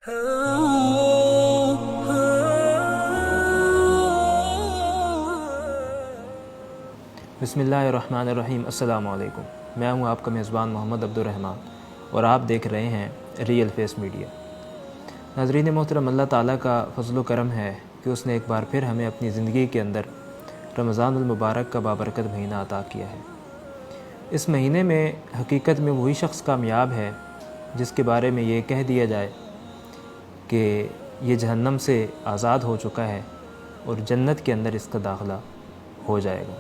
बिस्मिल्लाहिर्रहमानिर्रहीम। अस्सलाम वालेकुम। मैं हूं आपका मेज़बान मोहम्मद अब्दुर्रहमान और आप देख रहे हैं रियल फेस मीडिया। नाज़रीन मोहतरम, अल्लाह ताला का फ़ज़्ल व करम है कि उसने एक बार फिर हमें अपनी ज़िंदगी के अंदर रमज़ानुल मुबारक का बाबरकत महीना अता किया है। इस महीने में हकीकत में वही शख्स कामयाब है जिसके बारे में ये कह दिया जाए कि ये जहन्नम से आज़ाद हो चुका है और जन्नत के अंदर इसका दाखिला हो जाएगा।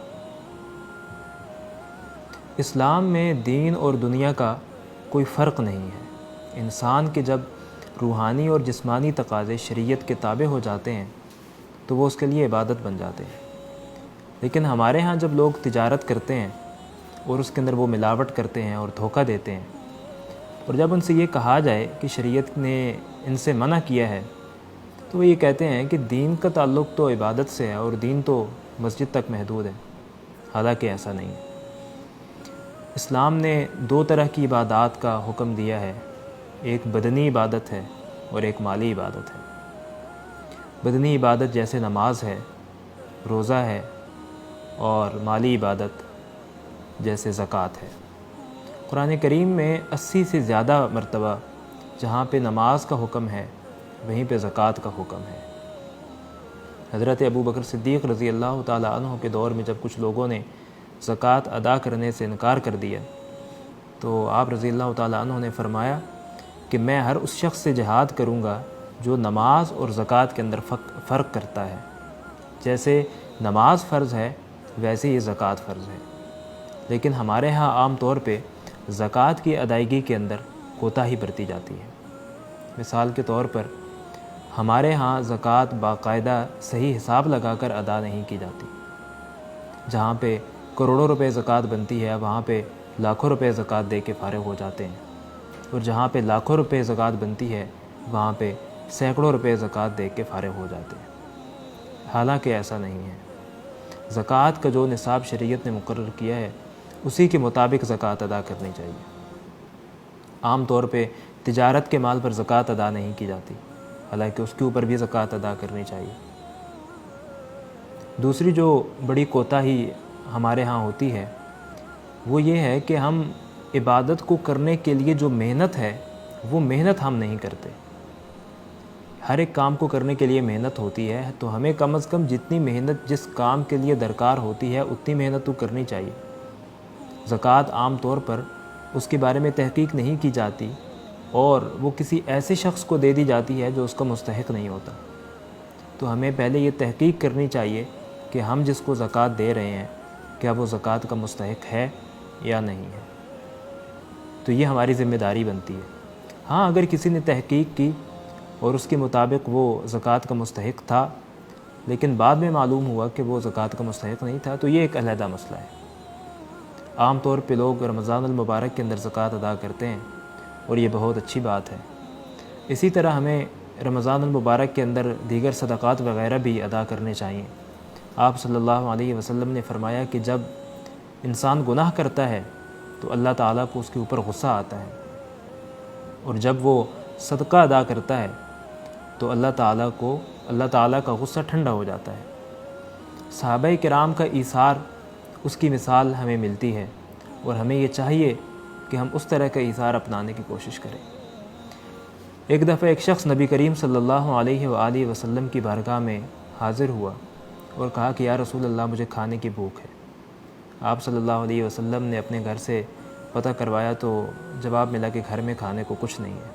इस्लाम में दीन और दुनिया का कोई फ़र्क नहीं है। इंसान के जब रूहानी और जिस्मानी तकाज़े शरीयत के ताबे हो जाते हैं तो वो उसके लिए इबादत बन जाते हैं। लेकिन हमारे यहाँ जब लोग तिजारत करते हैं और उसके अंदर वो मिलावट करते हैं और धोखा देते हैं, और जब उनसे ये कहा जाए कि शरीयत ने इनसे मना किया है तो वो ये कहते हैं कि दीन का ताल्लुक़ तो इबादत से है और दीन तो मस्जिद तक महदूद है। हालांकि ऐसा नहीं है। इस्लाम ने दो तरह की इबादत का हुक्म दिया है, एक बदनी इबादत है और एक माली इबादत है। बदनी इबादत जैसे नमाज है, रोज़ा है, और माली इबादत जैसे ज़कात है। कुरान करीम में 80 से ज़्यादा मरतबा जहाँ पे नमाज का हुक्म है वहीं पे ज़कात का हुक्म है। हज़रत अबू बकर सिद्दीक़ रज़ी अल्लाह ताला अन्हु के दौर में जब कुछ लोगों ने ज़कात अदा करने से इनकार कर दिया तो आप रज़ी अल्लाह ताला अन्हु ने फ़रमाया कि मैं हर उस शख्स से जिहाद करूँगा जो नमाज और ज़कात के अंदर फ़र्क करता है। जैसे नमाज फ़र्ज़ है वैसे ही ज़कात फ़र्ज़ है। लेकिन हमारे यहाँ आम तौर पे ज़कात की अदायगी के अंदर कोताही बरती जाती है। मिसाल के तौर पर हमारे यहाँ ज़कात बाकायदा सही हिसाब लगाकर अदा नहीं की जाती। जहाँ पे करोड़ों रुपए ज़कात बनती है वहाँ पे लाखों रुपए ज़कात दे के फ़ारिग हो जाते हैं, और जहाँ पे लाखों रुपए ज़कात बनती है वहाँ पे सैकड़ों रुपए ज़कात दे के फ़ारिग हो जाते हैं। हालांकि ऐसा नहीं है। ज़कात का जो निसाब शरीयत ने मुकर्रर किया है उसी के मुताबिक ज़कात अदा करनी चाहिए। आम तौर पे तिजारत के माल पर ज़कात अदा नहीं की जाती, हालांकि उसके ऊपर भी ज़कात अदा करनी चाहिए। दूसरी जो बड़ी कोताही हमारे यहाँ होती है वो ये है कि हम इबादत को करने के लिए जो मेहनत है वो मेहनत हम नहीं करते। हर एक काम को करने के लिए मेहनत होती है, तो हमें कम से कम जितनी मेहनत जिस काम के लिए दरकार होती है उतनी मेहनत तो करनी चाहिए। ज़कात आम तौर पर उसके बारे में तहकीक नहीं की जाती और वो किसी ऐसे शख्स को दे दी जाती है जो उसका मुस्तहिक नहीं होता। तो हमें पहले ये तहकीक करनी चाहिए कि हम जिसको ज़कात दे रहे हैं क्या वो ज़कात का मुस्तहिक है या नहीं है। तो ये हमारी ज़िम्मेदारी बनती है। हाँ, अगर किसी ने तहकीक की और उसके मुताबिक वो ज़कात का मुस्तहिक था लेकिन बाद में मालूम हुआ कि वो ज़कात का मुस्तहिक नहीं था, तो ये एक अलहदा मसला है। आम तौर पे लोग रमज़ानुल मुबारक के अंदर ज़कात अदा करते हैं और ये बहुत अच्छी बात है। इसी तरह हमें रमज़ानुल मुबारक के अंदर दीगर सदक़ात वग़ैरह भी अदा करने चाहिए। आप सल्लल्लाहु अलैहि वसल्लम ने फ़रमाया कि जब इंसान गुनाह करता है तो अल्लाह ताला को उसके ऊपर गुस्सा आता है, और जब वो सदका अदा करता है तो अल्लाह ताला का गुस्सा ठंडा हो जाता है। सहाबाए किराम का ईसार उसकी मिसाल हमें मिलती है और हमें ये चाहिए कि हम उस तरह का ईसार अपनाने की कोशिश करें। एक दफ़ा एक शख्स नबी करीम सल्लल्लाहु अलैहि वसल्लम की बारगाह में हाज़िर हुआ और कहा कि या रसूल अल्लाह, मुझे खाने की भूख है। आप सल्लल्लाहु अलैहि वसल्लम ने अपने घर से पता करवाया तो जवाब मिला कि घर में खाने को कुछ नहीं है।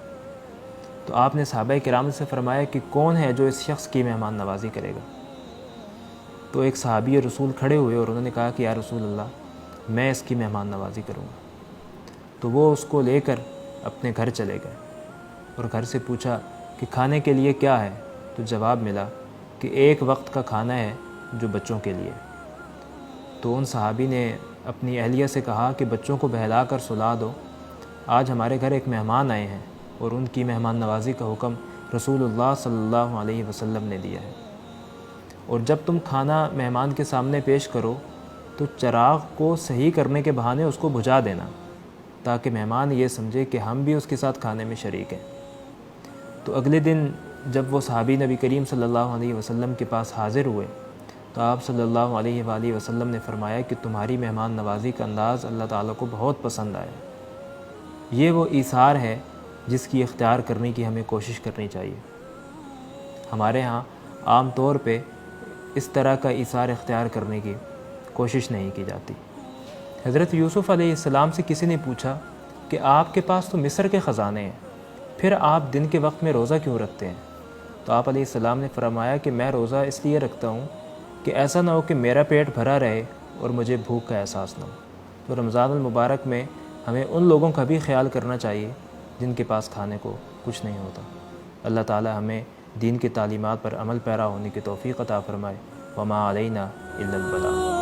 तो आपने सहाबाए किराम से फ़रमाया कि कौन है जो इस शख्स की मेहमान नवाज़ी करेगा। तो एक सहाबी रसूल खड़े हुए और उन्होंने कहा कि या रसूल अल्लाह, मैं इसकी मेहमान नवाज़ी करूँगा। तो वो उसको लेकर अपने घर चले गए और घर से पूछा कि खाने के लिए क्या है। तो जवाब मिला कि एक वक्त का खाना है जो बच्चों के लिए। तो उन सहाबी ने अपनी अहलिया से कहा कि बच्चों को बहला कर सुला दो, आज हमारे घर एक मेहमान आए हैं और उनकी मेहमान नवाज़ी का हुक्म रसूलुल्लाह सल्लल्लाहु अलैहि वसल्लम ने दिया है। और जब तुम खाना मेहमान के सामने पेश करो तो चिराग को सही करने के बहाने उसको बुझा देना, ताकि मेहमान ये समझे कि हम भी उसके साथ खाने में शरीक हैं। تو اگلے دن جب وہ صحابی نبی کریم صلی اللہ علیہ وسلم کے پاس حاضر ہوئے تو آپ صلی اللہ علیہ وآلہ وسلم نے فرمایا کہ تمہاری مہمان نوازی کا انداز اللہ تعالیٰ کو بہت پسند آیا۔ یہ وہ ایثار ہے جس کی اختیار کرنے کی ہمیں کوشش کرنی چاہیے۔ ہمارے ہاں عام طور پہ اس طرح کا ایثار اختیار کرنے کی کوشش نہیں کی جاتی۔ حضرت یوسف علیہ السلام سے کسی نے پوچھا کہ آپ کے پاس تو مصر کے خزانے ہیں، پھر آپ دن کے وقت میں روزہ کیوں رکھتے ہیں؟ تو آپ علیہ السلام نے فرمایا کہ میں روزہ اس لیے رکھتا ہوں کہ ایسا نہ ہو کہ میرا پیٹ بھرا رہے اور مجھے بھوک کا احساس نہ ہو۔ تو رمضان المبارک میں ہمیں ان لوگوں کا بھی خیال کرنا چاہیے جن کے پاس کھانے کو کچھ نہیں ہوتا۔ اللہ تعالی ہمیں دین کی تعلیمات پر عمل پیرا ہونے کی توفیق عطا فرمائے۔ وما علینا الا البلاغ۔